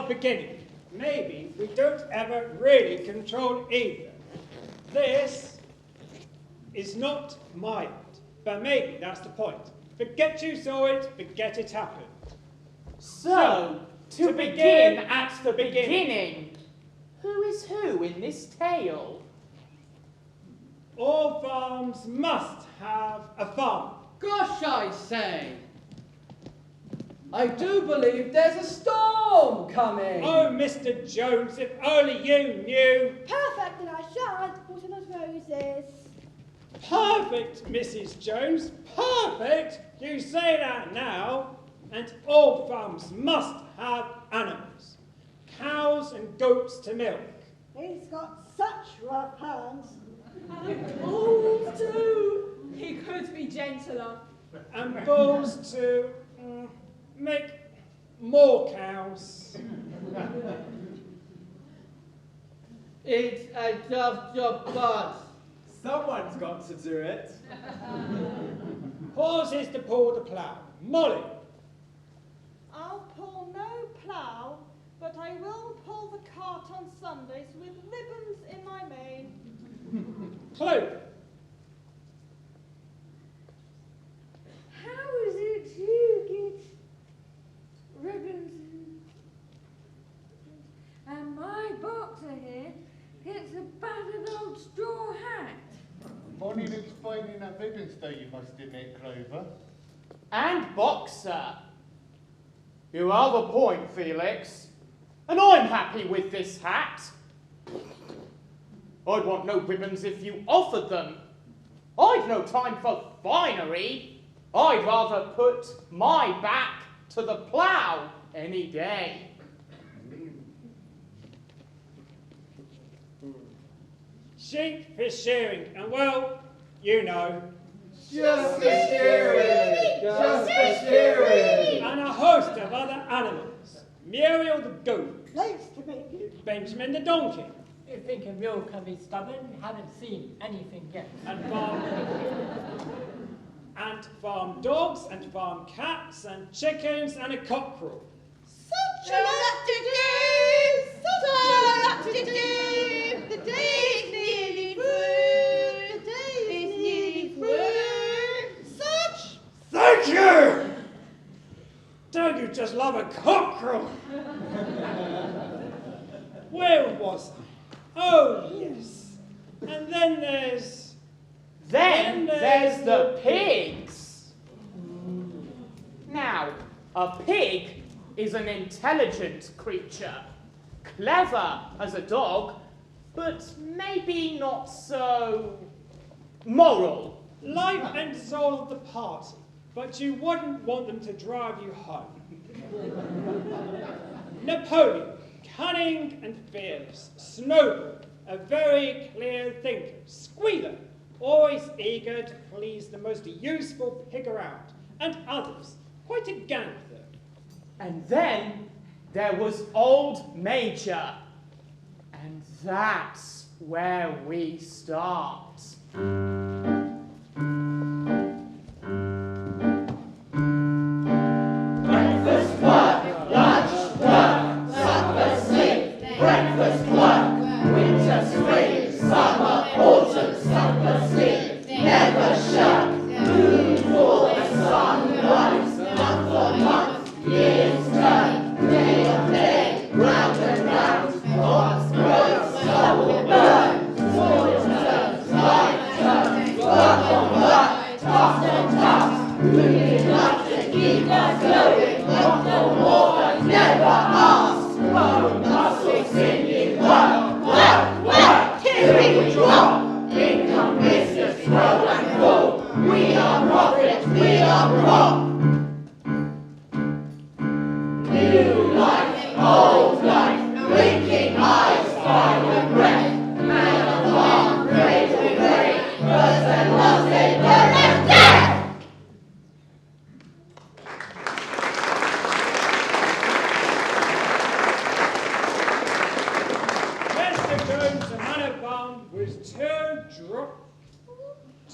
are beginning. Maybe we don't ever really control either. This is not my end, but maybe that's the point. Forget you saw it, forget it happened. So to begin at the beginning, who is who in this tale? All farms must have a farm. Gosh, I say! I do believe there's a storm coming! Oh, Mr. Jones, if only you knew. Perfect, and I shan't water those roses. Perfect, Mrs. Jones, perfect. You say that now. And all farms must have animals. Cows and goats to milk. He's got such rough hands. Bulls too. He could be gentler. And bulls to make more cows. It's a tough job, but someone's got to do it. Horses to pull the plough. Molly. I'll pull no plough, but I will pull the cart on Sundays with ribbons in my mane. Clover. How is it you get ribbons and my boxer here gets a battered old straw hat? Bonnie looks fine in that ribbons though, you must admit, Clover. And boxer. You have a point, Felix. And I'm happy with this hat. I'd want no ribbons if you offered them. I've no time for finery. I'd rather put my back to the plough any day. Sheep for shearing, and well, you know. Just for shearing! Just for shearing! And a host of other animals. Muriel the goat. Place to make it. Benjamin the donkey. You think a mule can be stubborn? You haven't seen anything yet. And farm dogs, and farm cats, and chickens, and a cockerel. Such a lot to do! Such a lot to do! The day's nearly through! The day's nearly through! Such! Thank you! Don't you just love a cockerel? Where was I? Oh, yes. And then there's... Then there's the pigs. Now, a pig is an intelligent creature, clever as a dog, but maybe not so moral. Life and soul of the party, but you wouldn't want them to drive you home. Napoleon, cunning and fearless. Snowball, a very clear thinker. Squealer, always eager to please the most useful pig around. And others, quite a gang of them. And then there was old Major. And that's where we start. Breakfast work, lunch work, supper sleep, breakfast work, winter spring, summer, autumn, supper sleep, never shirk, moon full and sunrise, month on month, years turn, day on day, round and round, thoughts grow, stubble burn, soil turns, life turns, work on work, task on task, moving enough to keep us going, want no more and never ask, bone muscle sinew, work, here we drop, income business grow and grow, we are profit, we are prop. New life, old life, blinking eyes, final breath, man of farm, cradle grave, birds and loves they burn and death. Mr. Jones, the man of farm, was too drunk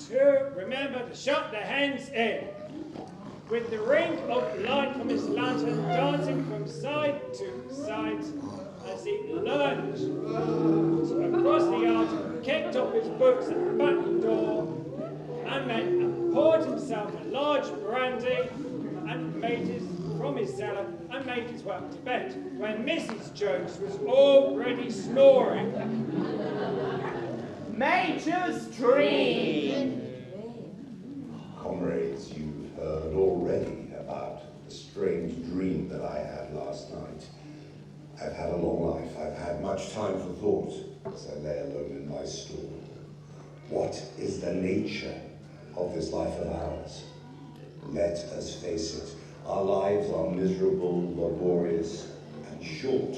to remember to shut the hens in. with the ring of light from his lantern dancing from side to side as he lunged across the yard, kicked off his boots at the back door, and poured himself a large brandy from his cellar and made his way up to bed, when Mrs. Jones was already snoring. Major's dream. Comrades, you've heard already about the strange dream that I had last night. I've had a long life. I've had much time for thought as I lay alone in my stall. What is the nature of this life of ours? Let us face it. Our lives are miserable, laborious, and short.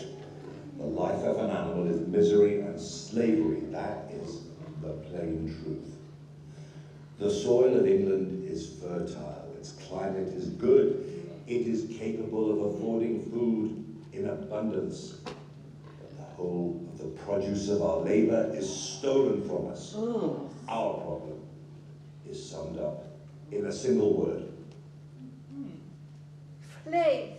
The life of an animal is misery and slavery. That is the plain truth. The soil of England is fertile. Its climate is good. It is capable of affording food in abundance. But the whole of the produce of our labor is stolen from us. Our problem is summed up in a single word. Please.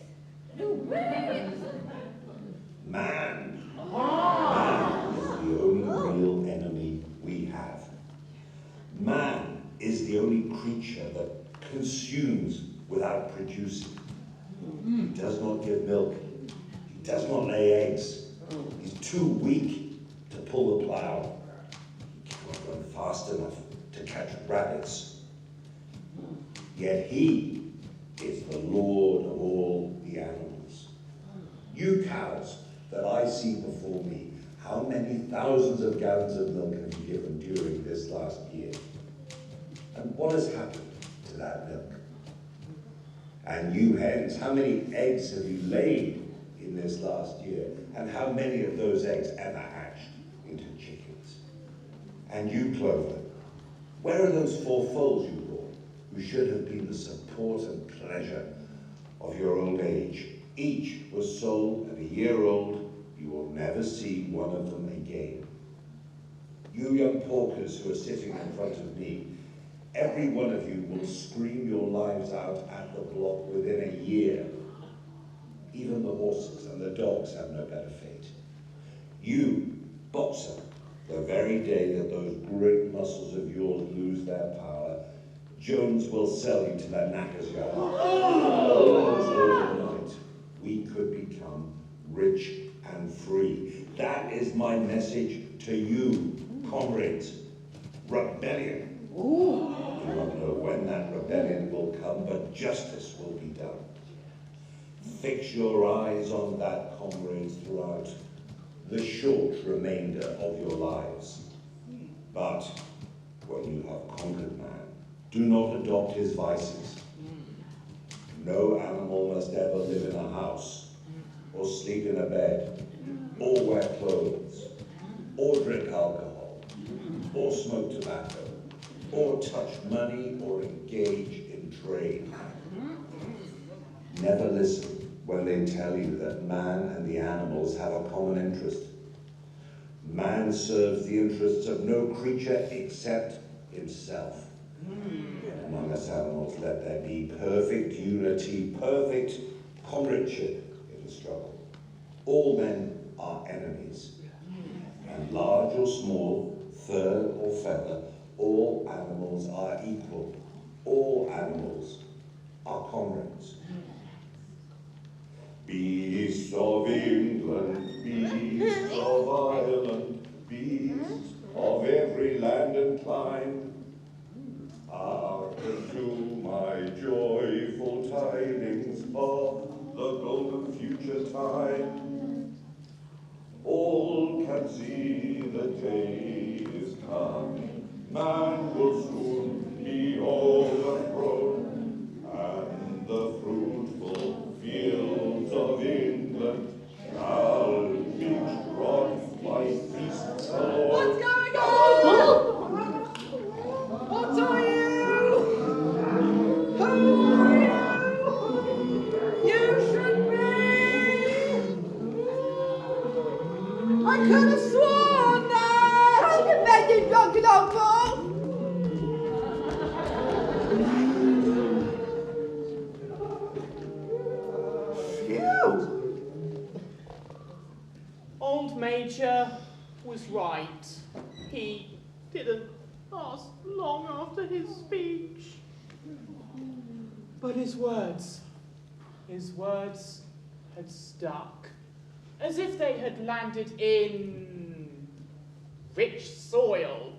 Man. Man is the only real enemy we have. Man is the only creature that consumes without producing. He does not give milk. He does not lay eggs. He's too weak to pull the plow. He cannot run fast enough to catch rabbits. Yet he is the lord of all the animals. You cows that I see before me, how many thousands of gallons of milk have you given during this last year? And what has happened to that milk? And you hens, how many eggs have you laid in this last year? And how many of those eggs ever hatched into chickens? And you, Clover, where are those 4 foals you brought, who should have been the support and pleasure of your old age? Each was sold at a year old. You will never see one of them again. You young porkers who are sitting in front of me, every one of you will scream your lives out at the block within a year. Even the horses and the dogs have no better fate. You, boxer, the very day that those great muscles of yours lose their power, Jones will sell you to the knacker's yard. Overnight, we could become rich and free. That is my message to you, comrades. Rebellion. I do not know when that rebellion will come, but justice will be done. Fix your eyes on that, comrades, throughout the short remainder of your lives. But when you have conquered man, do not adopt his vices. No animal must ever live in a house, or sleep in a bed, or wear clothes, or drink alcohol, or smoke tobacco, or touch money, or engage in trade. Never listen when they tell you that man and the animals have a common interest. Man serves the interests of no creature except himself. Among us animals, let there be perfect unity, perfect comradeship in the struggle. All men are enemies, and large or small, fur or feather, all animals are equal. All animals are comrades. Beasts of England, beasts of Ireland, beasts of every land and clime, hearken to my joyful tidings of the golden future time. All can see the day is coming, man will soon be overthrown, and the fruitful fields of England shall be trod by beasts alone. What's going on? long after his speech. But his words had stuck, as if they had landed in rich soil.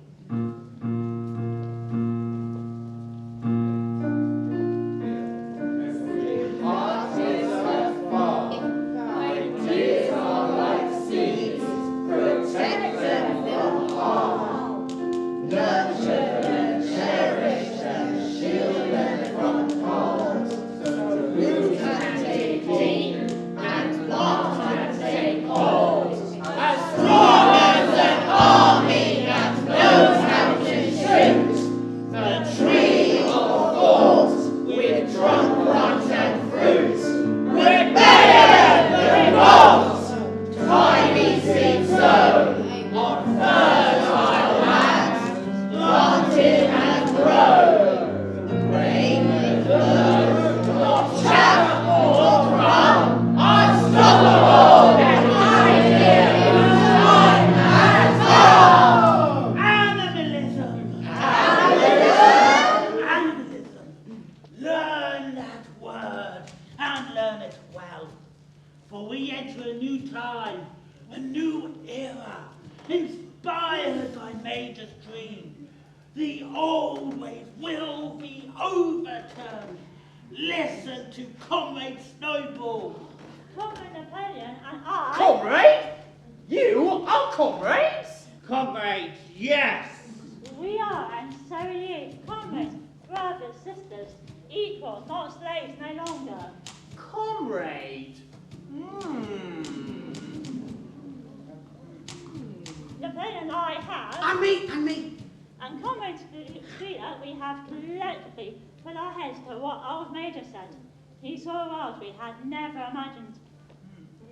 He saw worlds we had never imagined.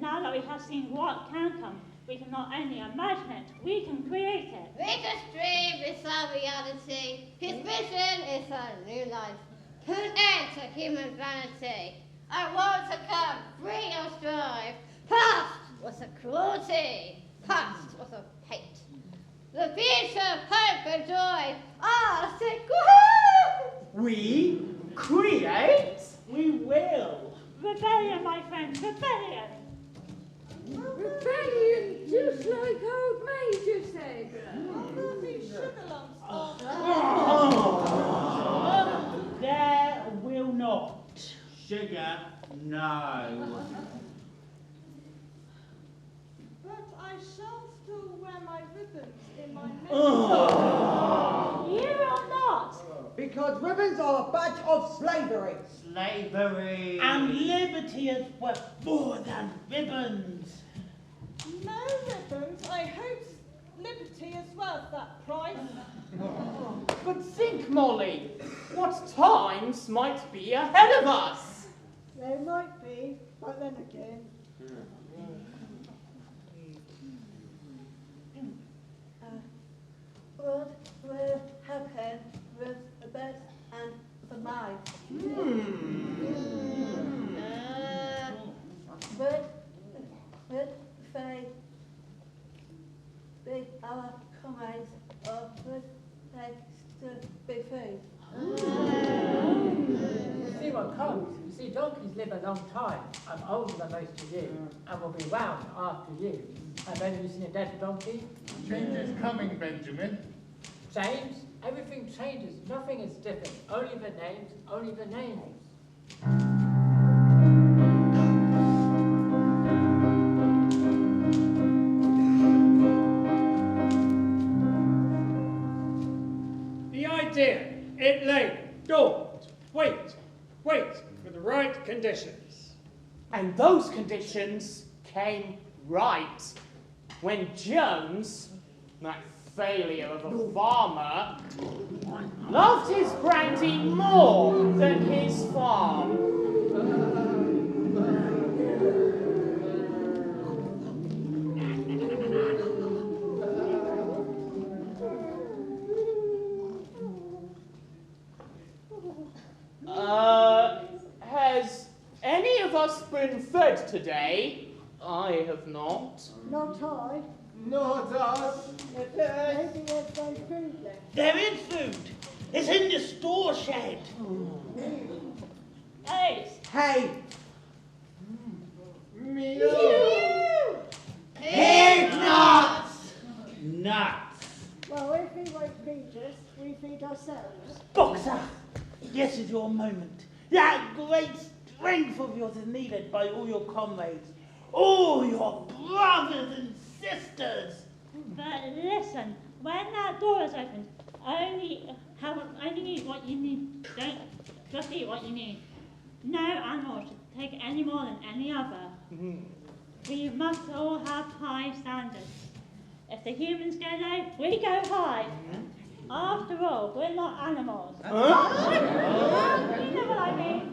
Now that we have seen what can come, we can not only imagine it, we can create it. Richard's dream is our reality. His vision is a new life. Put an end to human vanity. A world to come, free of strife. Past was a cruelty. Past was a hate. The future, hope and joy are secret. We create? We will. Rebellion, my friend, rebellion. Rebellion, just like old Major said. There will not. Sugar, no. But I shall still wear my ribbons in my neck. You will not. Because ribbons are a badge of slavery. Slavery. And liberty is worth more than ribbons. No ribbons. I hope liberty is worth that price. But think, Molly, what times might be ahead of us? They might be, but then again. What will happen with the best and the mind? Would they be our comrades, or would they still be free? You see what comes. You see, donkeys live a long time. I'm older than most of you, and will be round after you. Have any of you seen a dead donkey? Change is coming, Benjamin. Change? Everything changes. Nothing is different. Only the names, only the names. The idea, it lay dormant. Wait for the right conditions. And those conditions came right when Jones, that failure of a farmer, loved his brandy more than his farm. Has any of us been fed today? I have not. Not I. Not us. Maybe there's no food left. There is food. shed. Ace. Hay. Pig nuts! Nuts! Well, if he won't feed us, we feed ourselves. Boxer, this is your moment. That great strength of yours is needed by all your comrades, all your brothers and sisters. But listen, when that door is opened, only eat what you need. Don't just eat what you need. No animal should take any more than any other. We must all have high standards. If the humans go low, we go high. After all, we're not animals. You know what I mean?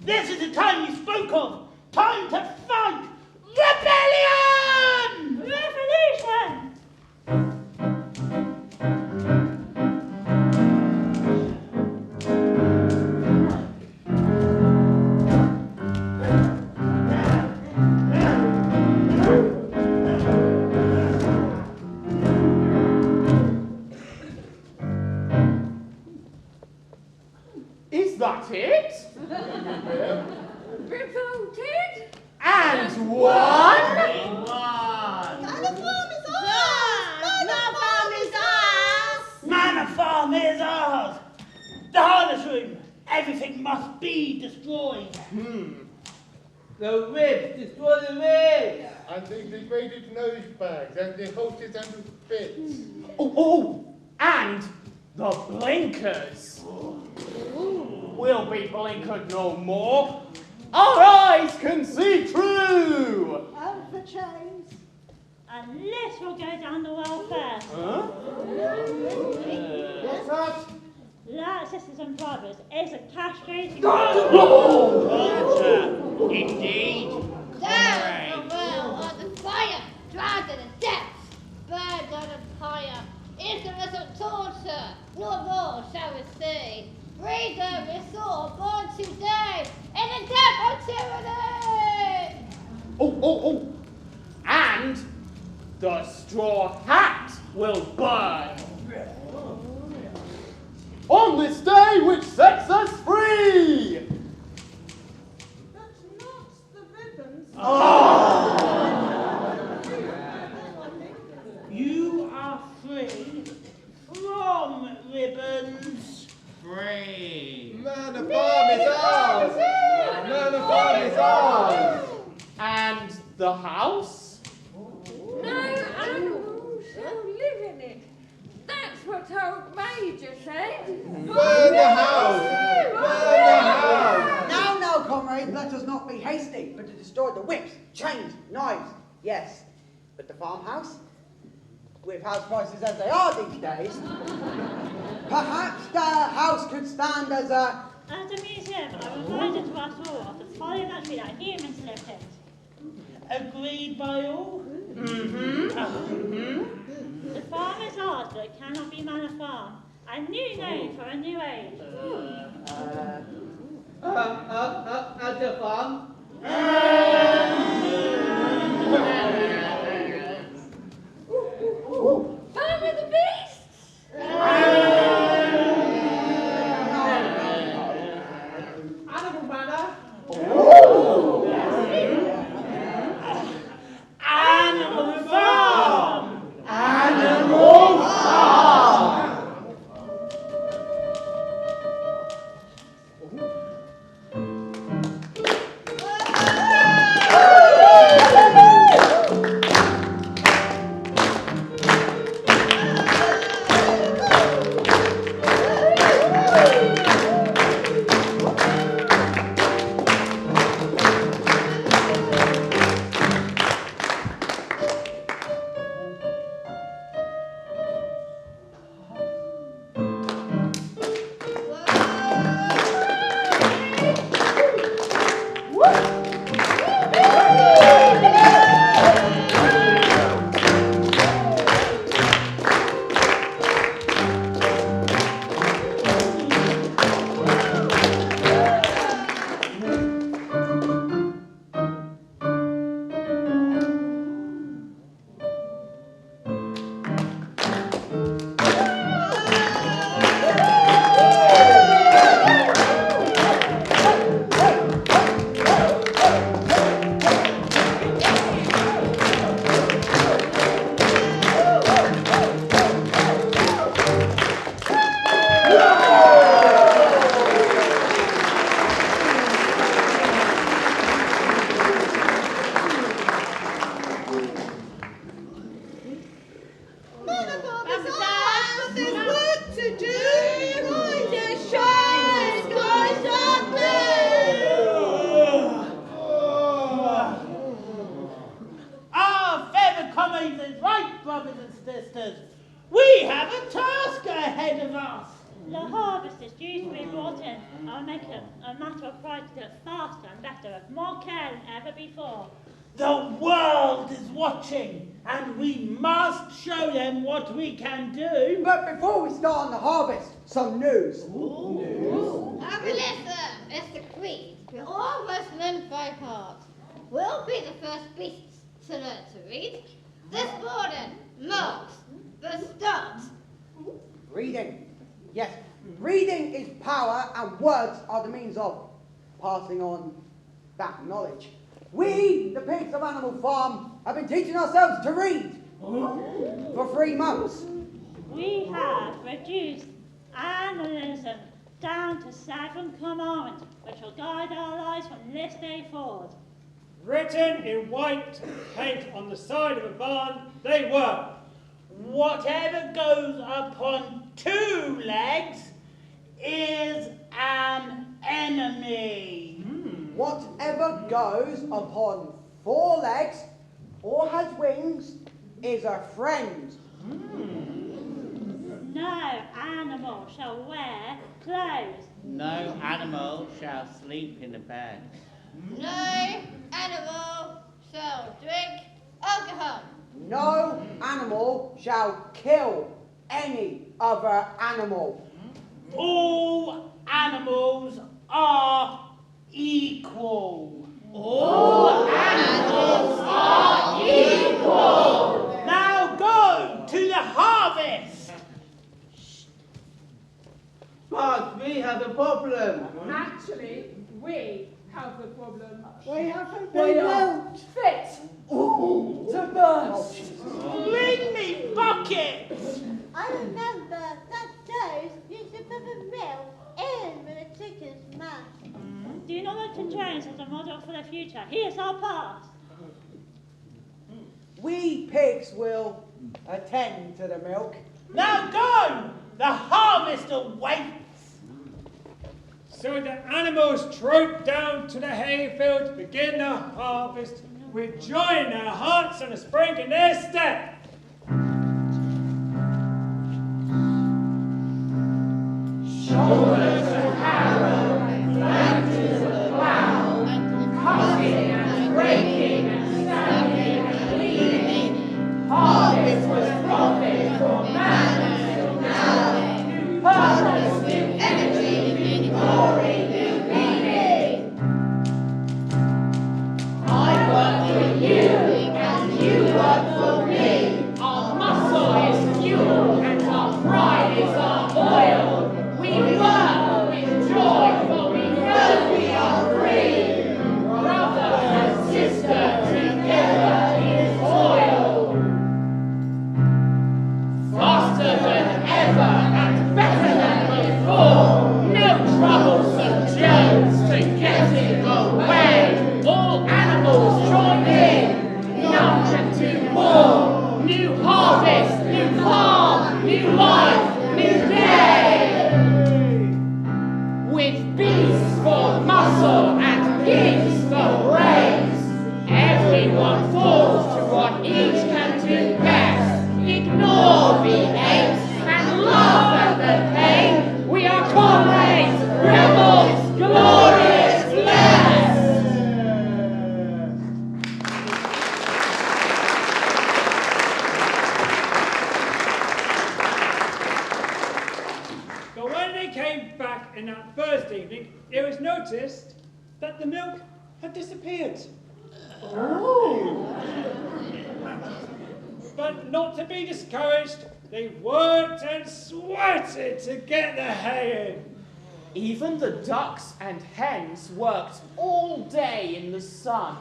This is the time you spoke of! Time to fight! Rebellion! Revolution! Is that it? Revolted? And one? Manor Farm is ours! Manor Farm is ours! Manor Farm is ours! The harness room! Everything must be destroyed! The ribs! Destroy the ribs! And the degraded nose bags, and the horses and the bits. Oh, and the blinkers. We'll be blinkered no more. Our eyes can see true. And the chains. And this will go down the welfare. What's that? That, sisters and brothers, is a castrating. Indeed. Down the well on the fire, drowned in the depths, burned on a pyre. Infamous of torture, no more shall we see. Freedom restore, born today, in the death of tyranny! Oh. And the straw hat will burn. On this day which sets us free. That's not the ribbons. You are free from ribbons. Free. Manor Farm is ours! Manor Farm is ours! And the house? No animals shall live in it. That's what old Major said. Burn the house! Burn the house! Now, comrades, let us not be hasty, but to destroy the whips, chains, knives, yes. But the farmhouse? With house prices as they are these days, perhaps the house could stand as a... As a museum, a reminder to us all of the folly that we that humans lived in. Agreed by all? The farm is ours, but it cannot be Manor Farm. A new name for a new age. At the farm? Farm of the beasts? Animal Manor? Animal Farm! Animal Farm! us. The harvest is due to be brought in. I'll make it a matter of pride to do it faster and better with more care than ever before. The world is watching, and we must show them what we can do. But before we start on the harvest, some news. Melissa, Mr. Creed, we're all must learn by heart. We'll be the first beasts to learn to read. This morning marks the start. Reading. Yes, reading is power, and words are the means of passing on that knowledge. We, the pigs of Animal Farm, have been teaching ourselves to read for 3 months. We have reduced animalism down to 7 commandments, which will guide our lives from this day forward. Written in white paint on the side of a barn, they were: Whatever goes upon 2 legs is an enemy. Whatever goes upon 4 legs or has wings is a friend. No animal shall wear clothes. No animal shall sleep in a bed. No animal shall drink alcohol. No animal shall kill any other animal. All animals are equal. All animals are equal. Now go to the harvest. But we have a problem. Actually, we have the problem. We haven't been out. Fit to burst. Bring me buckets. I remember that days used to put the milk in with a chicken's mouth. Do you not look to James as a model for the future? He is our past. We pigs will attend to the milk. Now go. The harvest awaits. So the animals troop down to the hayfield to begin the harvest, with joy in their hearts and a spring in their step. Shoulders to harrow, flank to the plough, cutting and breaking and stabbing and bleeding. Harvest was profit for man until now. New purpose, new energy, new glory, new meaning. I work for you and you work for me. Our muscle is fuel and our pride is our oil. We work with joy, for we know we are free. Brother and sister together in toil. Faster than ever and better than before. No troublesome Jones to get it away. All animals join in. None can do more. New harvest, new farm, new life, new day. With beasts for muscle and pigs for brains, everyone falls to what each can do best. Ignore the aches and laugh at the pain. We are comrades, rebels, glorious, blessed. But when they came back in that first evening, it was noticed that the milk had disappeared. But not to be discouraged, they worked and sweated to get the hay in. Even the ducks and hens worked all day in the sun,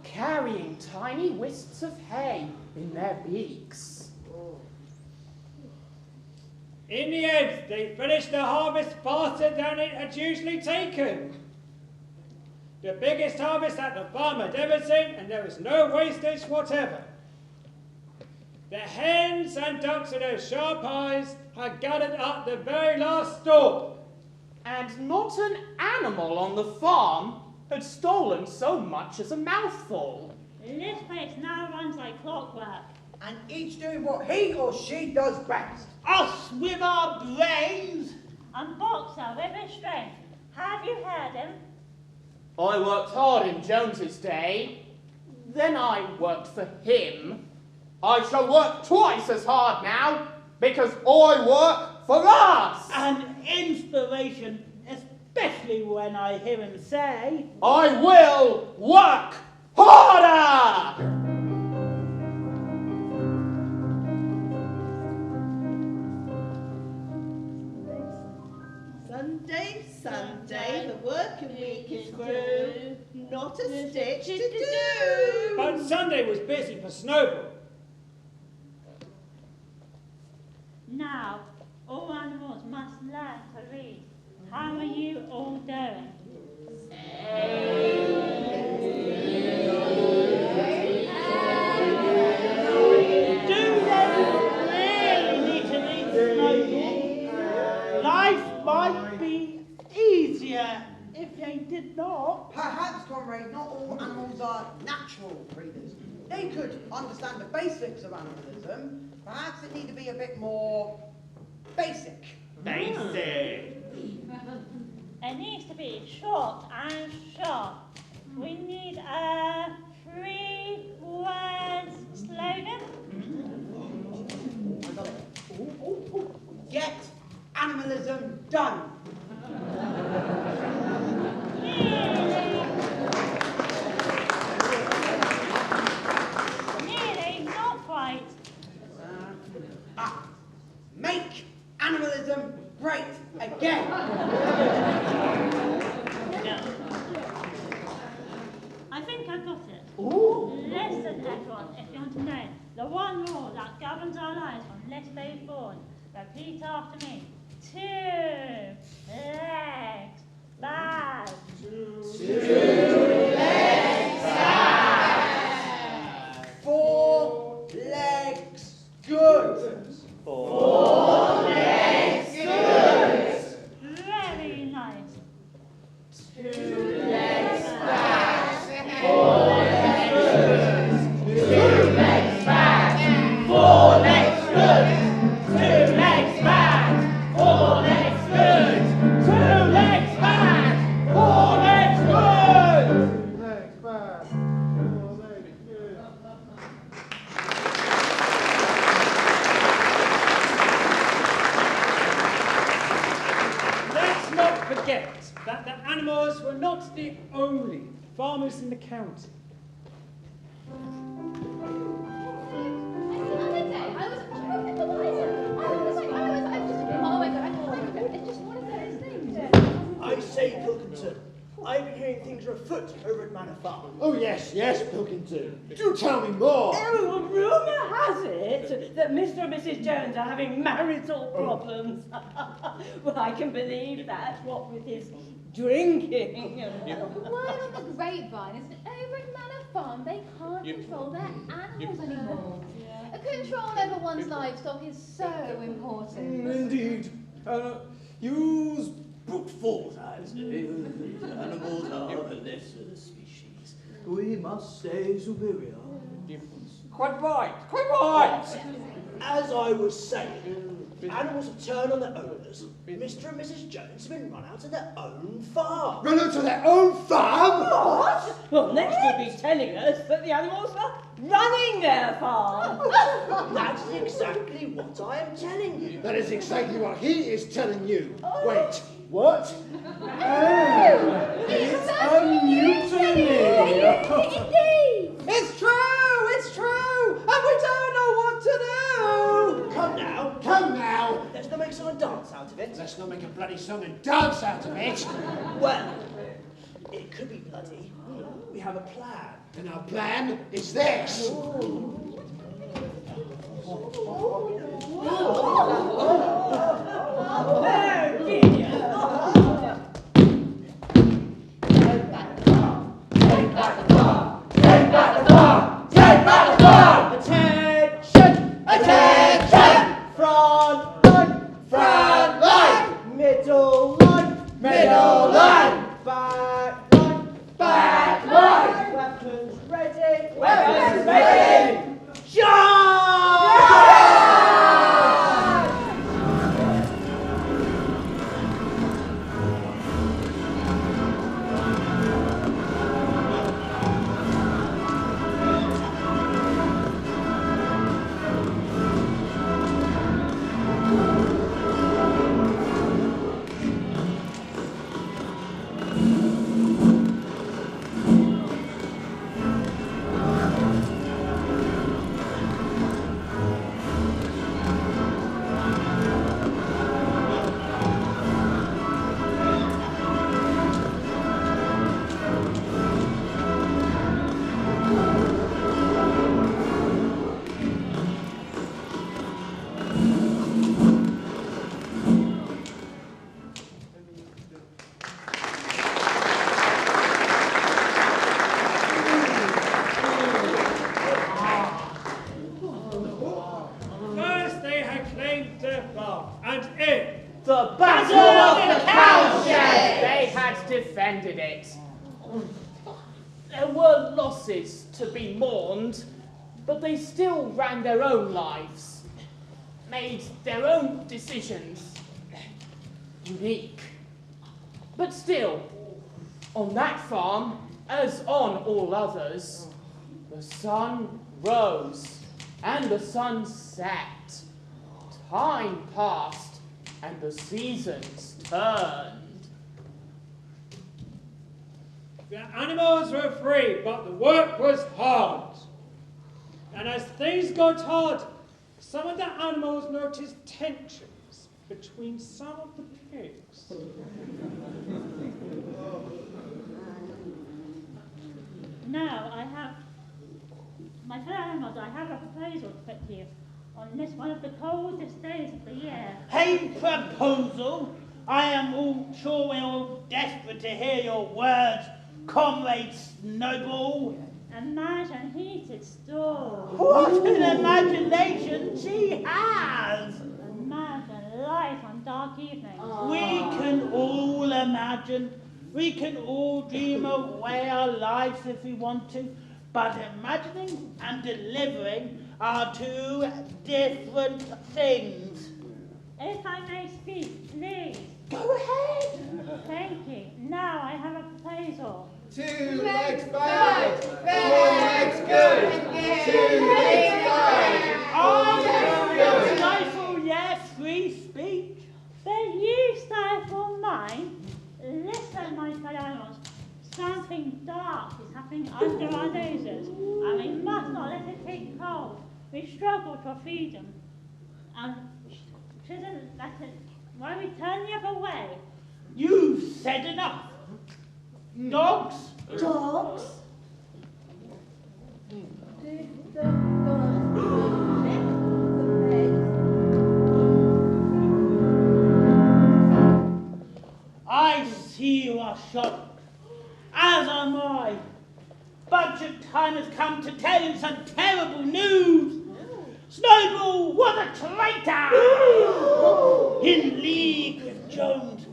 carrying tiny wisps of hay in their beaks. In the end, they finished the harvest faster than it had usually taken. The biggest harvest that the farm had ever seen, and there was no wastage whatever. The hens and ducks with their sharp eyes had gathered up the very last stalk. And not an animal on the farm had stolen so much as a mouthful. This place now runs like clockwork. and each doing what he or she does best. Us with our brains. And Boxer with his strength. Have you heard him? I worked hard in Jones's day. Then I worked for him. I shall work twice as hard now, because I work for us. And inspiration, especially when I hear him say, I will work harder! Sunday, Sunday, the working week is through. Not a stitch to do. But Sunday was busy for Snowball. Now, all animals must learn to read. How are you all doing? do they really need to read Snowball? Life might be easier if they did not. Perhaps, comrade, not all animals are natural readers. They could understand the basics of animalism. Perhaps it need to be a bit more basic. Basic. It needs to be short and sharp. We need a 3-word slogan. Get animalism done. Nearly, not quite. Make animalism great again. I think I've got it. Listen, everyone, if you want to know. The one rule that governs our lives from this day forward. Repeat after me. 2 legs bad. 2 legs bad. 4 legs good. 4 legs good. Very nice. 2 legs bad. 4 legs good. 2 legs bad. 4 legs good. 2 legs bad. 4 legs good. 2 legs bad. 4 legs good. 2 legs bad. 4 legs good. Let's not forget that the animals were not the only farmers in the county. I say, Pilkington, I've been hearing things are afoot over at Manor Farm. Oh, yes, Pilkington. Do tell me more. Oh, rumour has it that Mr. and Mrs. Jones are having marital problems. Well, I can believe that, what with his drinking. The word on the grapevine is that over at Manor Farm they can't control their animals anymore. A control over one's livestock is so important. Indeed. Use brute force, I say. Animals are the lesser species. We must stay superior. Quite right, quite right. As I was saying, animals have turned on their owners. Mr. and Mrs. Jones have been run out of their own farm. Run out of their own farm? What? Well, next you'll be telling us that the animals are running their farm. That's exactly what I am telling you. That is exactly what he is telling you. Wait, what? Oh, it's a mutiny. Indeed. It's true, and we don't know what to do. Come now. Let's not make song and dance out of it. Let's not make a bloody song and dance out of it. Well, it could be bloody. We have a plan. And our plan is this. Attention! Front line! Middle line! Back line! Weapons ready! Charge! There were losses to be mourned, but they still ran their own lives, made their own decisions, unique. But still, on that farm, as on all others, the sun rose and the sun set. Time passed and the seasons turned. The animals were free, but the work was hard. And as things got hard, some of the animals noticed tensions between some of the pigs. Now, my fellow animals, I have a proposal to put to you on this one of the coldest days of the year. A proposal? I am all sure we're all desperate to hear your words, Comrade Snowball. Imagine heated stools. What an imagination she has! Imagine light on dark evenings. We can all imagine. We can all dream away our lives if we want to. But imagining and delivering are two different things. If I may speak, please. Go ahead. Thank you. Now I have a proposal. 2 legs bad, 4 legs good, 2 legs bad. You stifle your free speech. But you stifle mine. Listen, my fellow animals. Something dark is happening under our noses, and we must not let it take hold. We struggle for freedom, and shouldn't let it. Why we turn the other way? You've said enough. Dogs? Dogs? I see you are shocked, as am I. Budget time has come to tell you some terrible news. Snowball was a traitor! In league with Jones,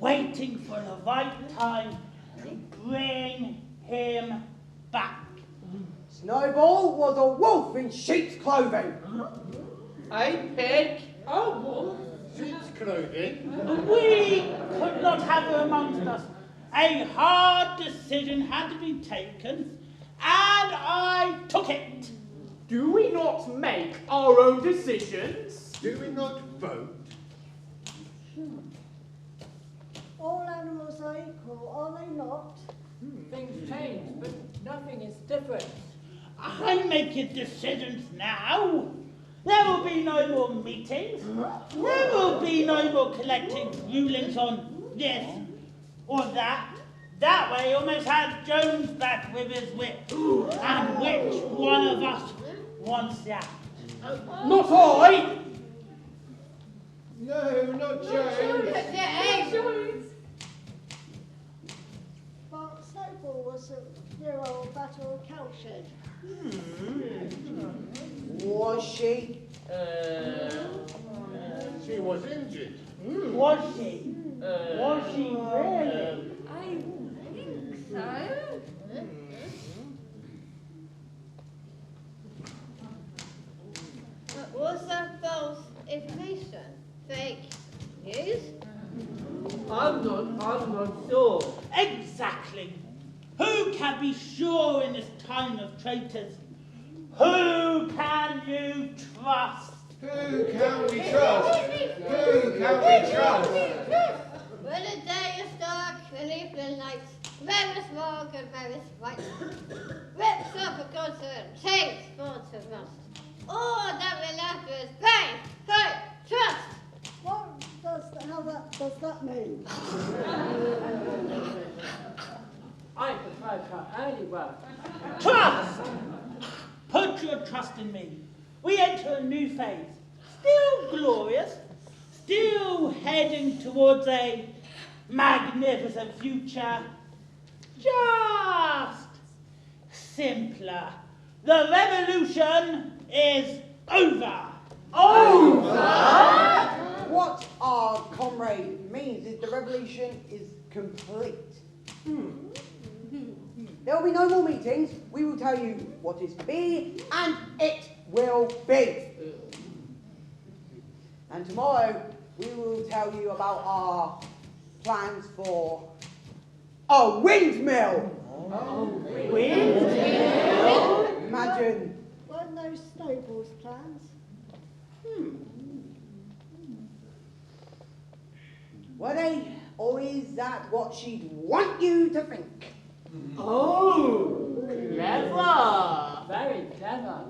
waiting for the right time to bring him back. Snowball was a wolf in sheep's clothing. A pig? A wolf? Sheep's clothing? We could not have her amongst us. A hard decision had to be taken, and I took it. Do we not make our own decisions? Do we not vote? All animals are equal, are they not? Things change, but nothing is different. I'm making decisions now. There will be no more meetings. There will be no more collecting rulings on this or that. That way he almost had Jones back with his whip. And which one of us wants that? Not I! No, not Jones. But Snowball was a hero of Battle of Cowshed. Was she? She was injured. Was she? Was she really? I think so. But was that false information? Fake news? I'm not sure. Exactly. Who can be sure in this time of traitors? Who can you trust? Who can we trust? Who can we trust? When the day is dark, the evening light, very small and very white, rips up a concern, takes for to rust. All that we left is faith, hope, trust. What does that mean? I prefer her early work. Trust! Put your trust in me. We enter a new phase. Still glorious. Still heading towards a magnificent future. Just simpler. The revolution is over. Over? What our comrade means is the revolution is complete. There will be no more meetings. We will tell you what is to be, and it will be. And tomorrow, we will tell you about our plans for a windmill. Windmill? Imagine. Weren't those Snowball's plans? Were they? Or is that what she'd want you to think? Oh, clever. Very clever.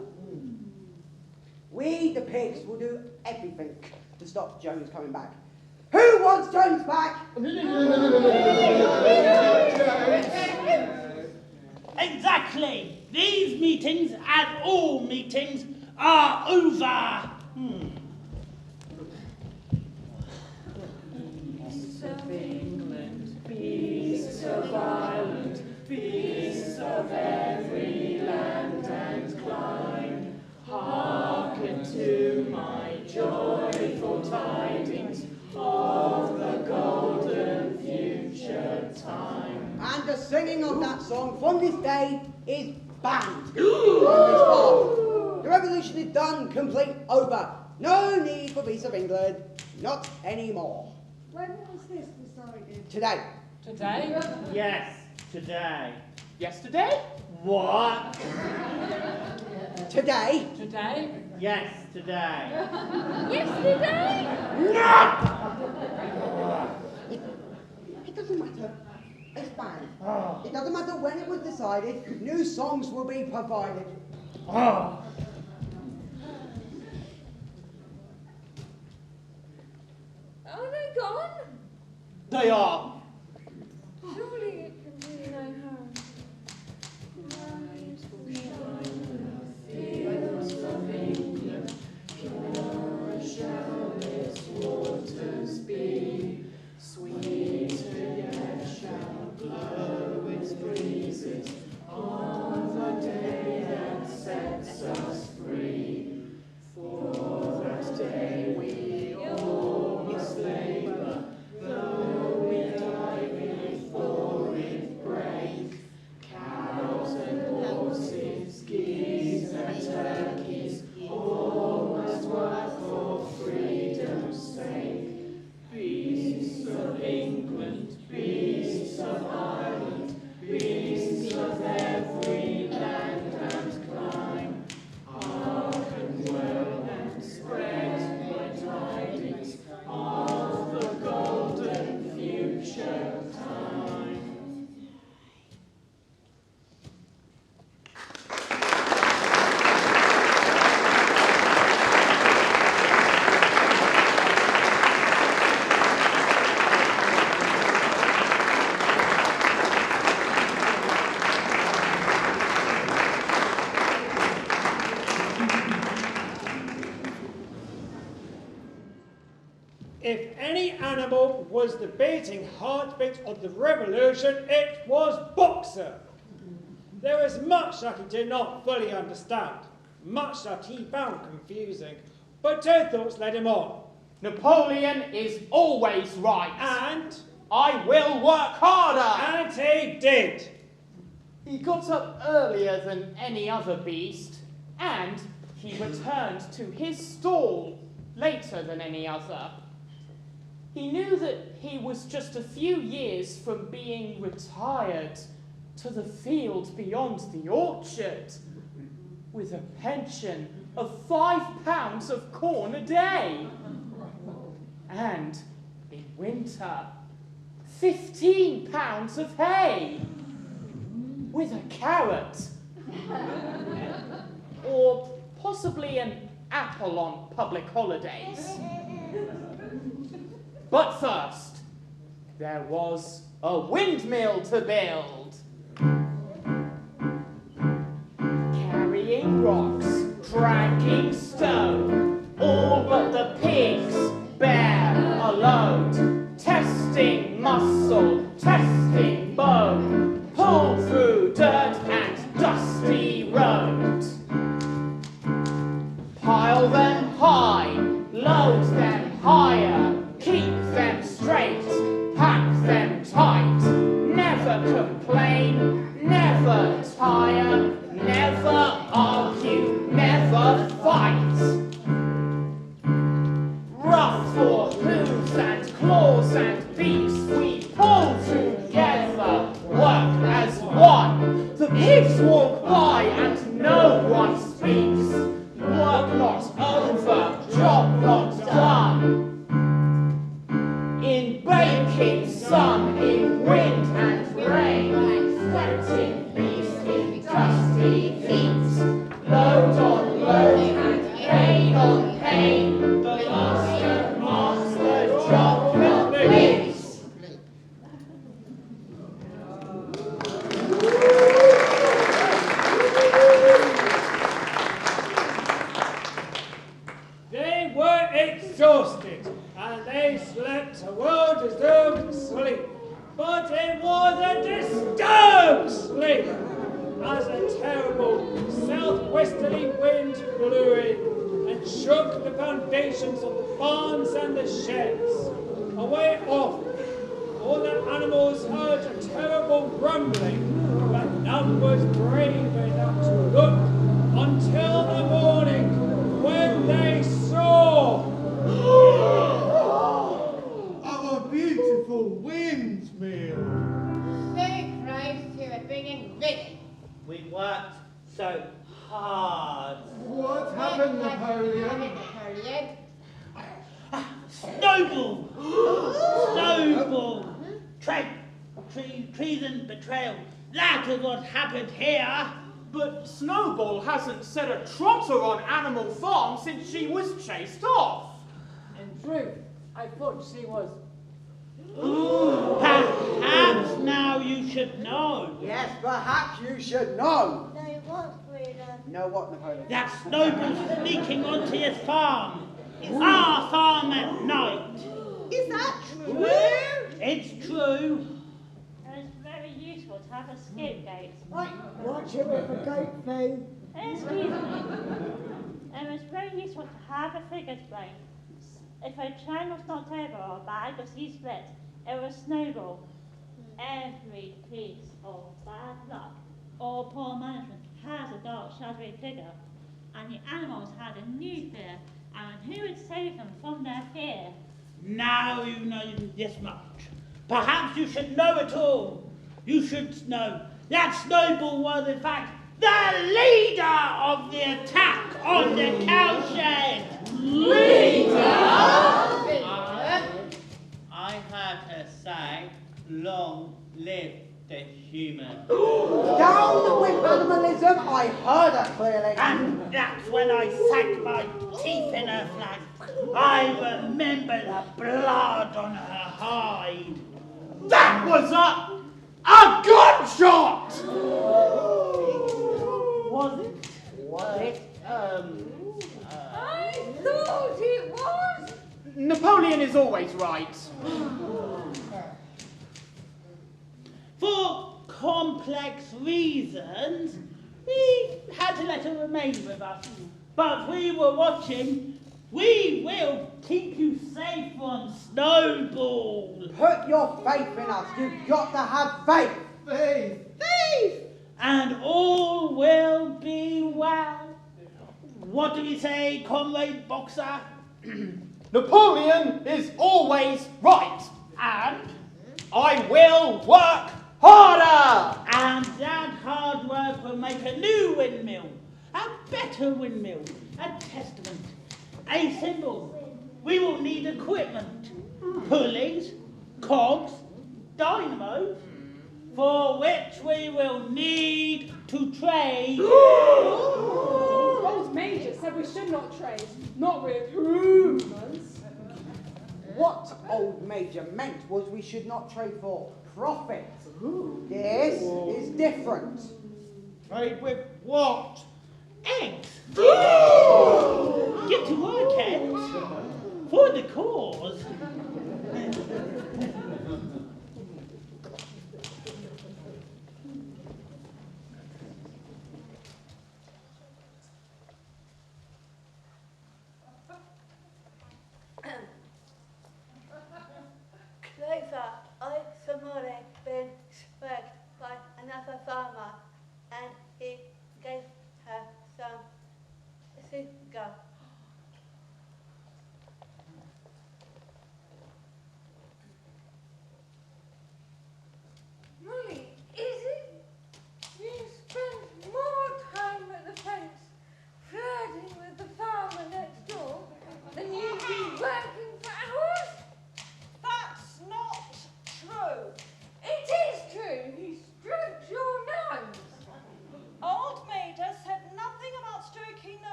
We, the pigs, will do everything to stop Jones coming back. Who wants Jones back? Exactly. These meetings, and all meetings, are over. Beasts of England, beasts of Ireland, beasts of every land and clime, hearken to my joyful tidings of the golden future time. And the singing of that song from this day is banned on this farm. The revolution is done, complete, over. No need for peace of England, not anymore. When was this decided? Today. Today? Yes, today. Yesterday? What? Today. Today? Yes, today. Yesterday? It doesn't matter. It's banned. It doesn't matter when it was decided. New songs will be provided. Are they gone? They are. Surely it can do no harm. Fields of England, pure shall its waters be, sweeter yet shall blow its breezes on the day that sets us free. For that day we all must labour, though we die before it break. Cows and horses, geese and turkeys, all must work for freedom's sake. Beasts of England, beasts of Ireland, beasts of every land and clime, hearken well and spread my tidings of the golden future time. If any animal was the beating heartbeat of the revolution, it was Boxer. There was much that he did not fully understand, much that he found confusing, but two thoughts led him on. Napoleon is always right. And? I will work harder. And he did. He got up earlier than any other beast, and he returned to his stall later than any other. He knew that he was just a few years from being retired to the field beyond the orchard, with a pension of £5 of corn a day, and in winter, £15 of hay, with a carrot, or possibly an apple on public holidays. But first, there was a windmill to build. Carrying rocks, dragging stone, all but the pigs bear a load. Testing muscle, testing bone, pull through dirt and dusty road. Pile them high, load them higher, keep them straight, pack them tight, never complain walk by and no one speaks. Work not over, job not done. In baking sun, in wind and rain, sweating beast in dusty heat, load on load and pain on pain, the master marks the job complete. They were exhausted, and they slept a well-deserved sleep. But it was a disturbed sleep, as a terrible southwesterly wind blew in and shook the foundations of the barns and the sheds. Away off, all the animals heard a terrible rumbling, but none was brave enough to look until the morning, when they saw our beautiful windmill. So close to a bringing visit. We worked so hard. What happened, Napoleon? Snowball! Snowball! Treason, betrayal. That is what happened here. But Snowball hasn't set a trotter on Animal Farm since she was chased off. In truth, I thought she was. Perhaps now you should know. Yes, perhaps you should know. No, what, Frida? Know what, Napoleon? That Snowball's sneaking onto his farm. Our farm at night. Is that true? It's true. It's very useful to have a scapegoat. Watch it with a goat fee. Excuse me. It's very useful to have a figure's brain. If a train was knocked over or a bag was split, it would snowball. Every piece of bad luck or poor management has a dark, shadowy figure, and the animals had a new fear, and who would save them from their fear? Now you know this much. Perhaps you should know it all. You should know that Snowball was in fact the leader of the attack on the cowshed. I heard her say, long live the human. Down with animalism, I heard her clearly. And that's when I sank my teeth in her flank. I remember the blood on her hide. That was a gunshot! Was it? Was it? I thought it was. Napoleon is always right. For complex reasons, we had to let her remain with us. But we were watching. We will keep you safe from Snowball. Put your faith in us. You've got to have faith. Faith. Faith. And all will be well. What do we say, comrade boxer? Napoleon is always right. And I will work harder. And that hard work will make a new windmill, a better windmill, a testament, a symbol. We will need equipment, pulleys, cogs, dynamos, for which we will need to trade. Old Major said we should not trade, not with humans. What old Major meant was we should not trade for profit. This is different. Trade with what? Eggs. Get to work, Ed. For the cause. Clover, I some morning been spurred by another farmer, and he gave her some sugar.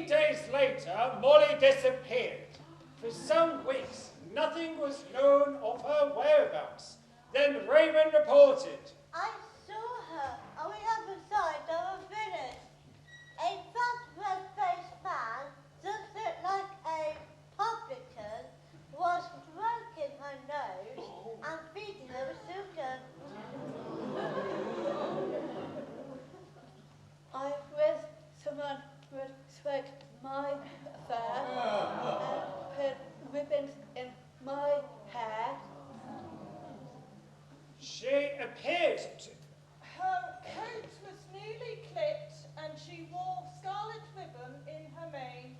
3 days later, Molly disappeared. For some weeks, nothing was known of her whereabouts. Then Raven reported. I saw her on the other side of a village. A fat red-faced man, just looked like a publican, was stroking her nose and feeding her with sugar. I wish someone would stroke my fur and put ribbons in my hair. She appeared to... Her coat was newly clipped and she wore scarlet ribbon in her mane.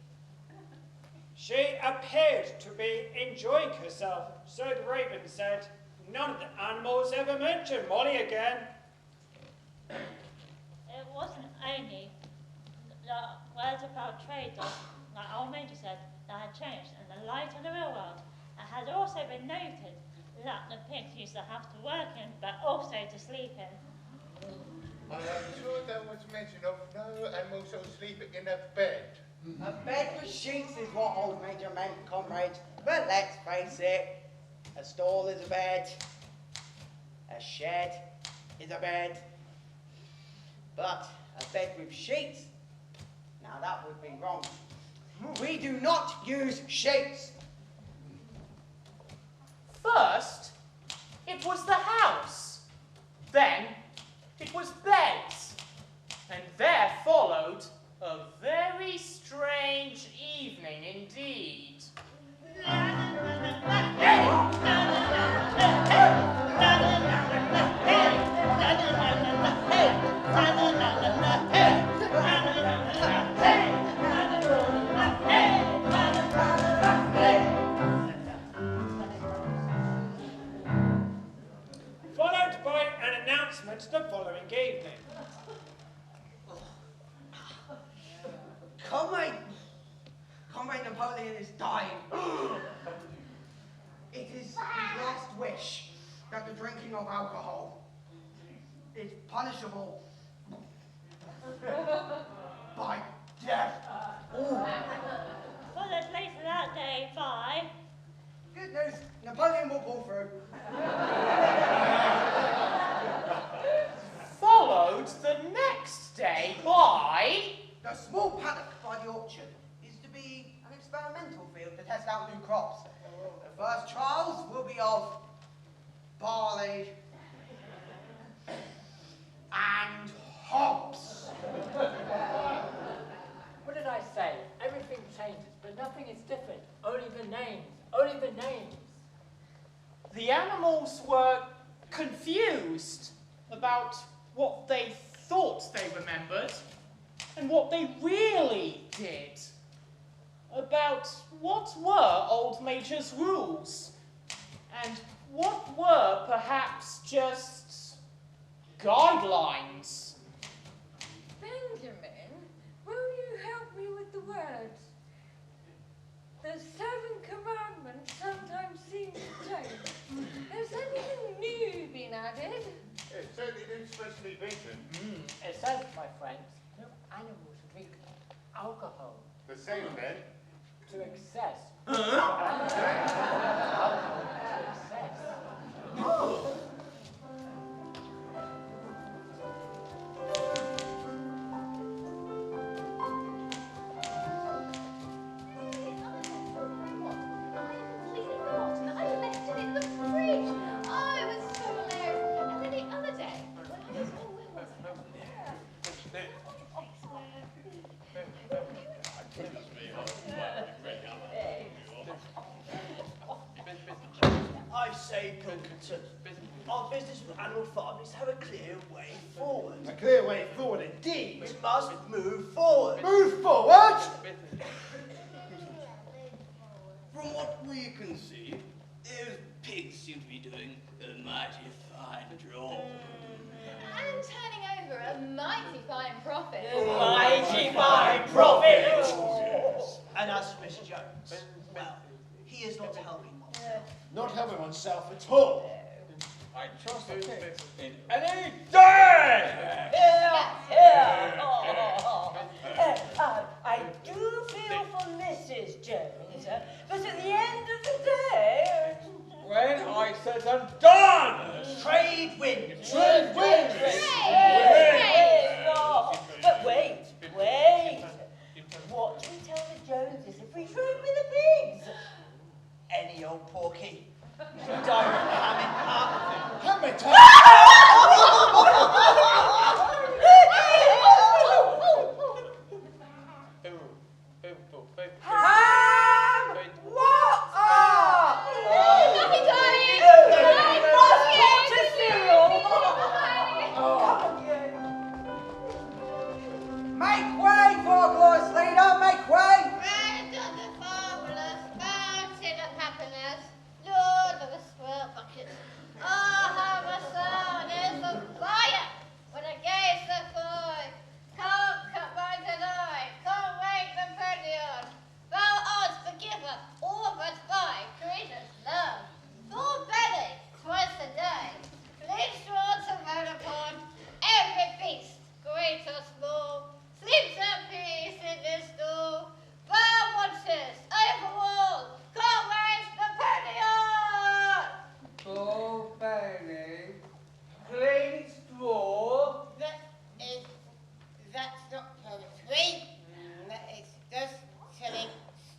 She appeared to be enjoying herself, so the Raven said. None of the animals ever mentioned Molly again. It wasn't only the words about trade, like old Major said, that had changed, and the light of the real world. It had also been noted that the pigs used to have to work in, but also to sleep in. I am sure there was mention of no animals sleeping in a bed. A bed with sheets is what old Major meant, comrades. But let's face it, a stall is a bed, a shed is a bed, but a bed with sheets, now that would be wrong. We do not use sheets. First, it was the house. Then, it was beds. And there followed a very strange evening indeed. Followed by an announcement the following evening. Comrade Napoleon is dying. It is his last wish that the drinking of alcohol is punishable by death. Followed later that day by... Good news, Napoleon will pull through. Followed the next day by... The small paddock by the orchard is to be an experimental field to test out new crops. The first trials will be of barley and hops. What did I say? Everything changes, but nothing is different. Only the names. Only the names. The animals were confused about what they thought they remembered and what they really did. About what were Old Major's rules and what were perhaps just guidelines. Benjamin, will you help me with the words? The 7 commandments sometimes seem to change. Has anything new been added? It certainly didn't specially mention. It says, my friends, no animal should drink alcohol. The same then. To excess. Huh? Alcohol to excess. I say, Pilkington, our business with animal farming is to have a clear way forward. A clear way forward indeed. We must move forward. Move forward? From what we can see, those pigs seem to be doing a mighty fine job. And turning over a mighty fine profit. Mighty fine profit! And as for Mr. Jones, well, he is not helping himself. Not helping oneself at all. I trust those pigs in Any day! Here! I do feel for Mrs. Jones, but at the end of the day... When I said I'm done! Trade wind! Trade wind! But wait. What do we tell the Joneses if we trade with the pigs? Any old porky. Don't ham it up. Ham it up? Ham! What up? Nothing, darling. Make way, Foreglorious leader, make way! Friend of the marvellous, mountain of happiness, Lord of the squirrel bucket. Oh, how my soul is on fire when I gaze the boy. Can't cut my delight, can't wake the pennion. Thou art forgiver, all but by creature's love. Full belly, twice a day. Clean straw to roll upon, every beast, great or small. Sleeps at peace in this stall. Thou watches over all, can't waste the pennion. Full belly, clean straw. That's not poetry. That is just telling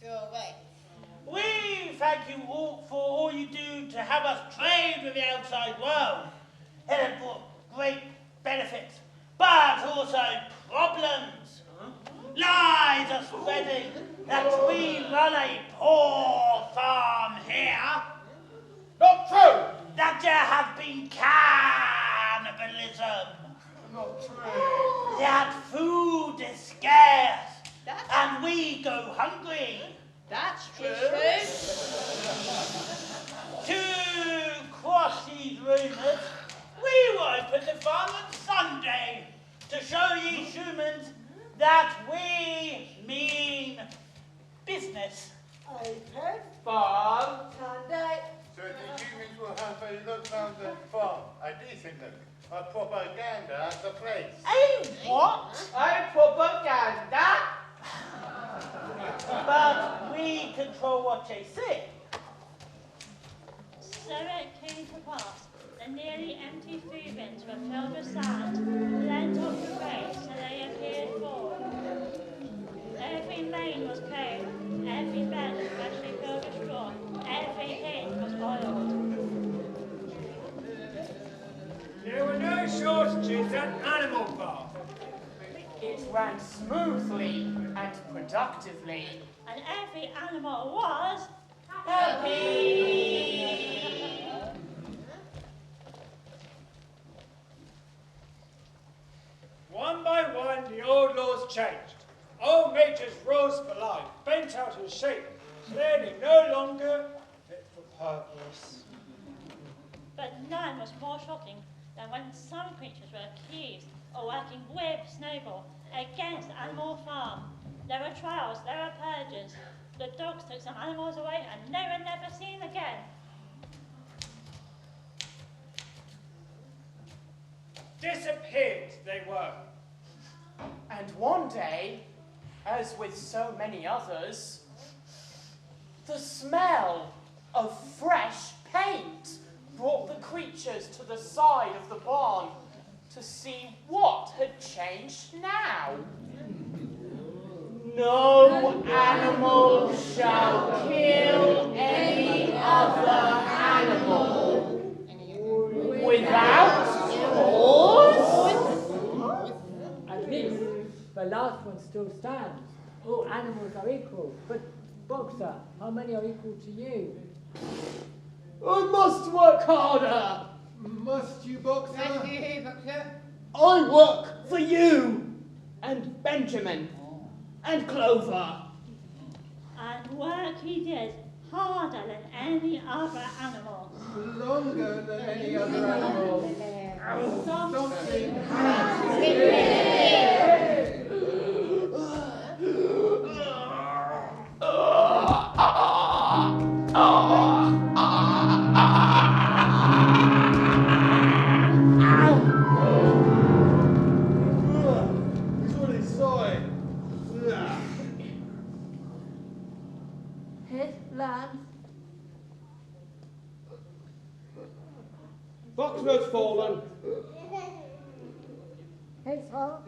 stories. We thank you all for all you do to have us trade with the outside world. It has brought great benefits, but also problems. Lies are spreading that we run a poor farm here. Not true! That there has been cannibalism. Not true. That food is scarce. And we go hungry. That's true. To quash these rumours, we will open the farm on Sunday to show ye humans that we mean business. Open Farm. Sunday. So the humans will have a look around the farm, a decent look, a propaganda at the place. A what? A propaganda. But we control what they say. So it came to pass. The nearly empty food bins were filled with sand, lent off the race, so they appeared full. Every lane was cleared, every bed was freshly filled with straw, every pig was oiled. There were no shortages at Animal Farm. It ran smoothly and productively. And every animal was happy. One by one, the old laws changed. Old Majors rose for life, bent out of shape, clearly no longer fit for purpose. But none was more shocking than when some creatures were accused of working with Snowball against Animal Farm. There were trials, there were purges. The dogs took some animals away and they were never seen again. Disappeared they were. And one day, as with so many others, the smell of fresh paint brought the creatures to the side of the barn to see what had changed now. No animal shall kill any other animal without cause. At least the last one still stands. All animals are equal. But, Boxer, how many are equal to you? I must work harder. Must you, Boxer? Must you, Boxer? I work for you and Benjamin and Clover. And work he did harder than any other animal. Longer than any other animal. Something Boxer's fallen. His heart.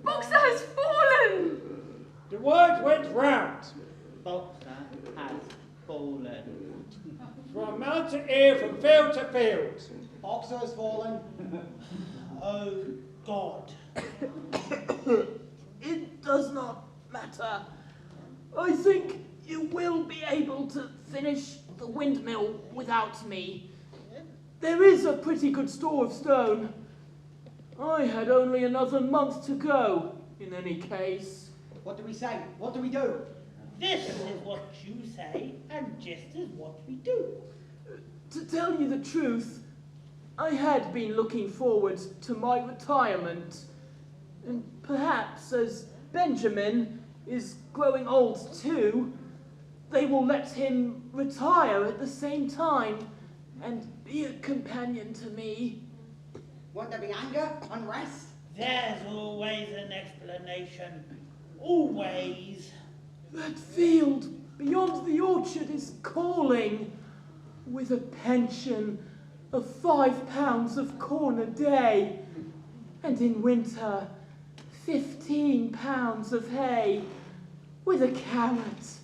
Boxer has fallen! The word went round. Boxer has fallen. From mouth to ear, from field to field. Boxer has fallen. Oh, God. It does not matter. I think you will be able to finish the windmill without me. There is a pretty good store of stone. I had only another month to go, in any case. What do we say? What do we do? This is what you say, and just is what we do. To tell you the truth, I had been looking forward to my retirement. And perhaps as Benjamin is growing old too, they will let him retire at the same time and be a companion to me. Won't there be anger, unrest? There's always an explanation. Always. That field beyond the orchard is calling, with a pension of £5 of corn a day, and in winter, £15 of hay, with a carrot,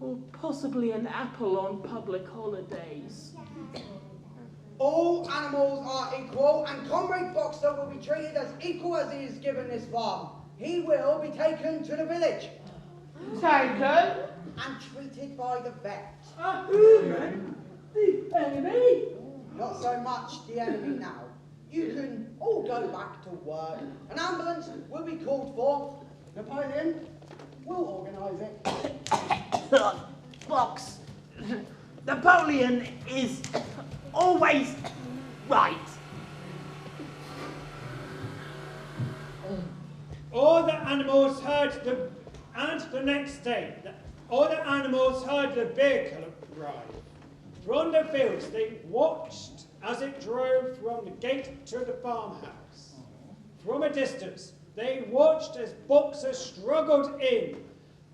or possibly an apple on public holidays. All animals are equal, and Comrade Boxer will be treated as equal as he is given this farm. He will be taken to the village. Taken? And treated by the vet. Who then? The enemy? Not so much the enemy now. You can all go back to work. An ambulance will be called for. Napoleon will organise it. Box. Napoleon is always right. All the animals heard the next day, all the animals heard the vehicle arrive. From the fields, they watched as it drove from the gate to the farmhouse. From a distance, they watched as Boxer struggled in,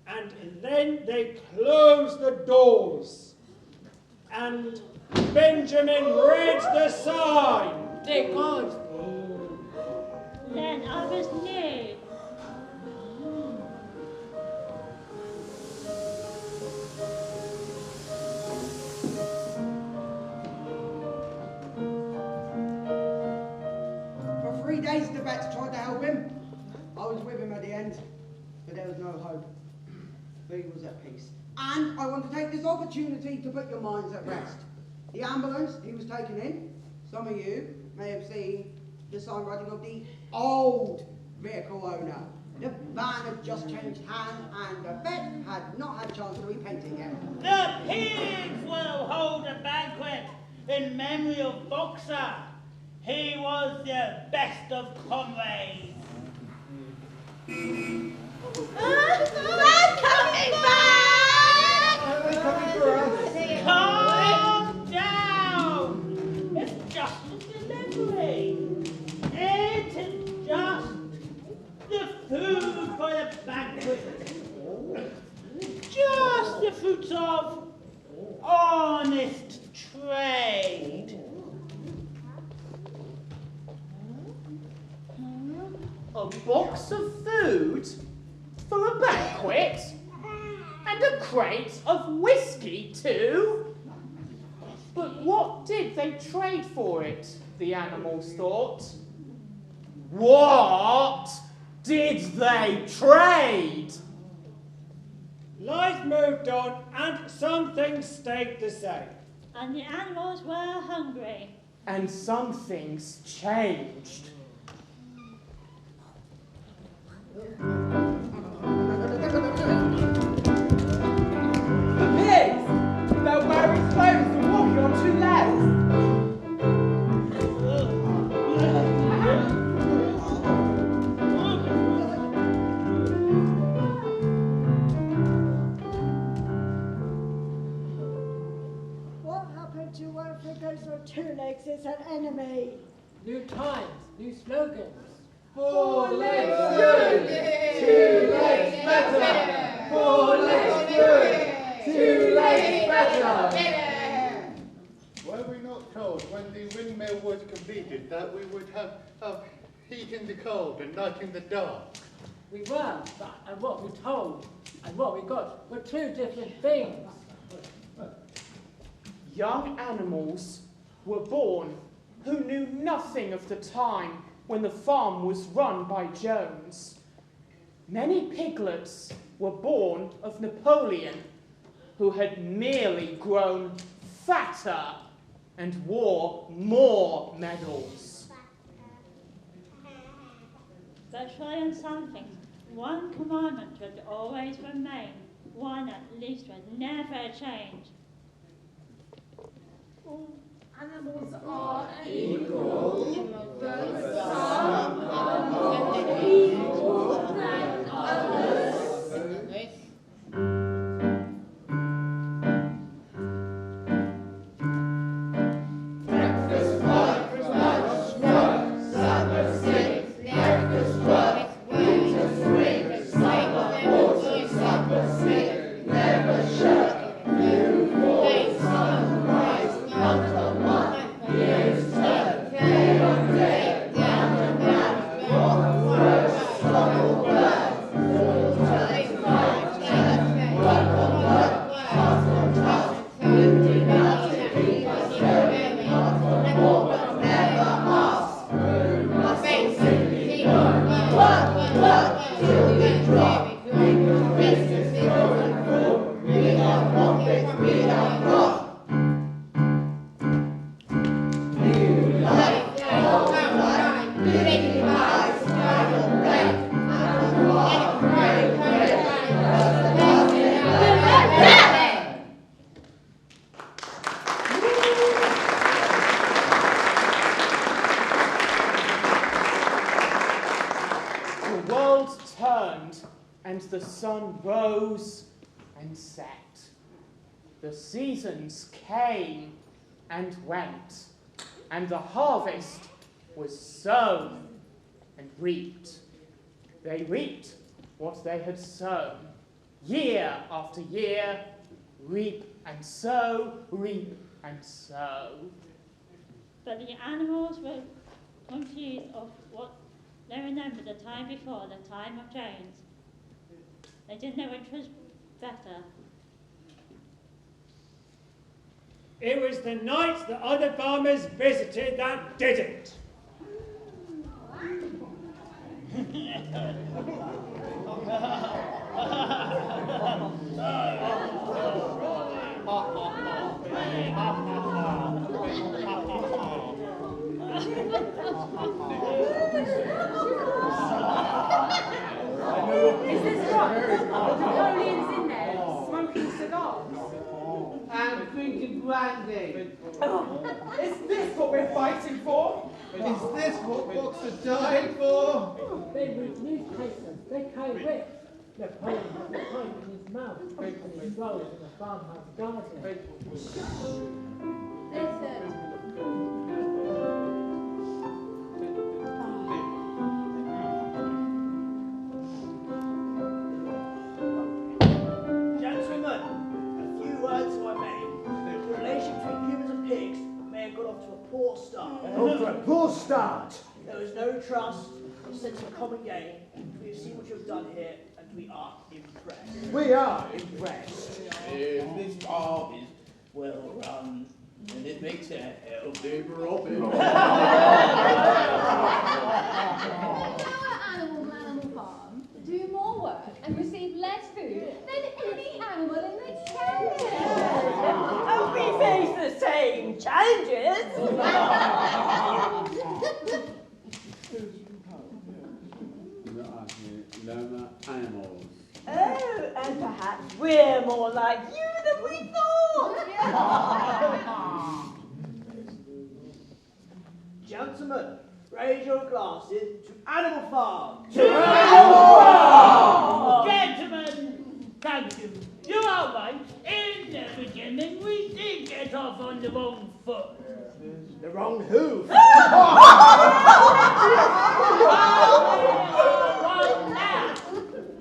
and then they closed the doors. And Benjamin read the sign. Dear God. Then I was new. For 3 days the vets tried to help him. I was with him at the end, but there was no hope. He was at peace. And I want to take this opportunity to put your minds at rest. The ambulance he was taken in, some of you may have seen the sign writing of the old vehicle owner. The van had just changed hands and the vet had not had a chance to repaint it yet. The pigs will hold a banquet in memory of Boxer. He was the best of comrades. They're coming back! They're coming for us. Calm down! It's just a delivery. It is just the food for the banquet. Just the fruits of honest trade. A box of food for a banquet? And a crate of whiskey too? But what did they trade for it, the animals thought? What did they trade? Life moved on, and some things stayed the same. And the animals were hungry. And some things changed. The pigs! They're wearing clothes and walking on two legs. What happened to one figures or two legs is an enemy? New times, new slogans. 4 legs good, 2 legs better. 4 legs good, 2 legs better. Were we not told when the windmill was completed that we would have heat in the cold and night in the dark. We were, and what we told and what we got were two different things. Young animals were born who knew nothing of the time when the farm was run by Jones. Many piglets were born of Napoleon, who had merely grown fatter and wore more medals. But surely in some things, one commandment should always remain, one at least would never change. All animals are equal, but some are more equal than others. Breakfast work, lunch work, supper sleep, breakfast work, winter spring, summer autumn, supper sleep, never shirk, new fall, sunrise, month on month, years turn, day on day, down and down, what words, struggle birds, all turns, five turns, work on work, tough on tough, food enough to keep us going, not for more, but never ask, who must simply work, till we drop, business go and fall, without pockets, without rock. New life, old life, big eyes, kind of red, and a far great The world turned, and the sun rose and set. The seasons came and went, and the harvest was sown and reaped. They reaped what they had sown, year after year, reap and sow, reap and sow. But the animals were confused of what they remembered the time before, the time of Jones. They didn't know which was better. It was the nights that other farmers visited that didn't. Is this right? Napoleon's in there, smoking cigars. And drinking brandy. Is this what we're fighting for? Is this what books are dying for? They read newspapers, they carry whips. Napoleon has a pipe in his mouth, and he strolls in the farmhouse garden. Gentlemen, a few words if I may. The relation between humans and pigs may have got off to a poor start. Off to a poor start. There was no trust, no sense of common gain. We have seen what you have done here, and we are impressed. We are impressed. If this farm is well run, and it makes a healthy profit. Animal farm do more work and receive less food than any animal in the kennel. And we face the same challenges. No animals. Oh, and perhaps we're more like you than we thought. Gentlemen, raise your glasses to Animal Farm. To Animal Farm! Gentlemen, thank you. You are right. In the beginning, we did get off on the wrong foot. The wrong hoof.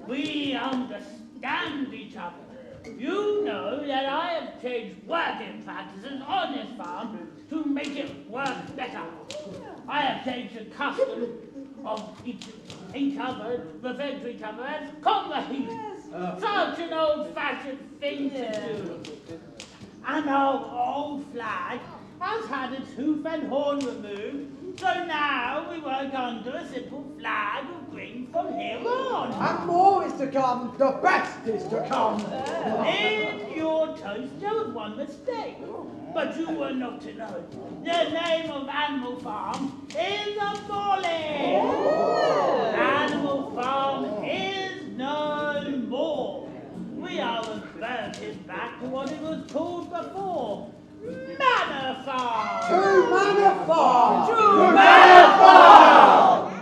We understand each other. You know that I have changed working practices on this farm to make it work better. I have changed the custom of each other, refectory cover, and copper heat. Such an old-fashioned thing to do. And our old flag has had its hoof and horn removed, so now we work under a simple flag of green from here on. And more is to come. The best is to come. In your toast, there was one mistake, but you were not to know. The name of Animal Farm is abolished. Animal Farm is no more. We are reverted back to what it was called before. Manor Farm! To Manor Farm! To Manor Farm!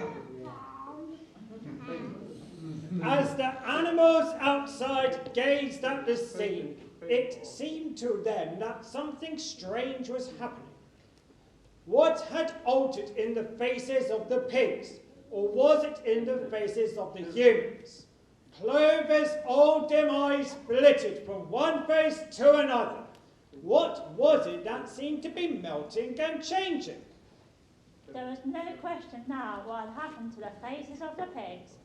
As the animals outside gazed at the scene, it seemed to them that something strange was happening. What had altered in the faces of the pigs, or was it in the faces of the humans? Clover's old dim eyes flitted from one face to another. What was it that seemed to be melting and changing? There was no question now what had happened to the faces of the pigs.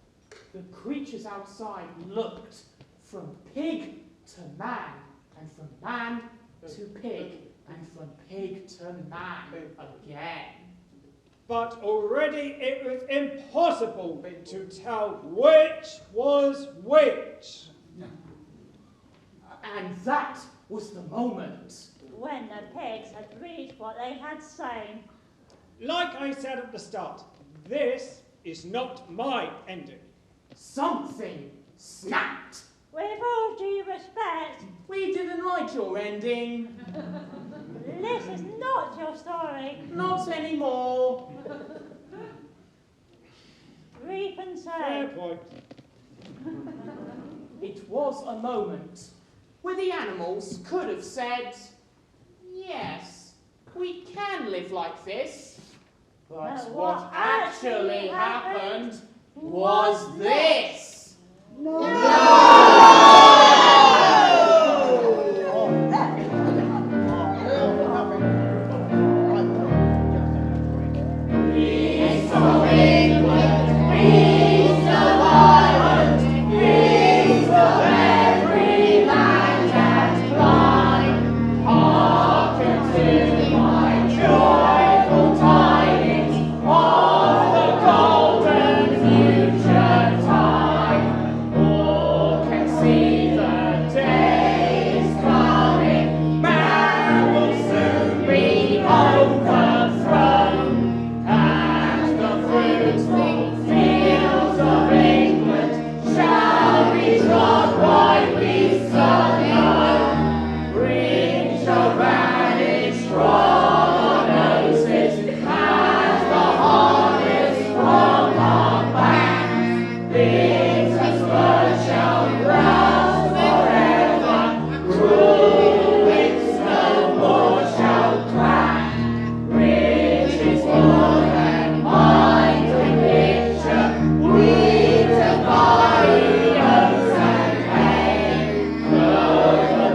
The creatures outside looked from pig to man, and from man to pig, and from pig to man again. But already it was impossible to tell which was which. And that was the moment when the pigs had reached what they had sown. Like I said at the start, this is not my ending. Something snapped. With all due respect, we didn't like your ending. This is not your story. Not anymore. Reap and sow. Fair point. It was a moment where the animals could have said, yes, we can live like this. But what actually happened was this.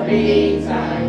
Beats and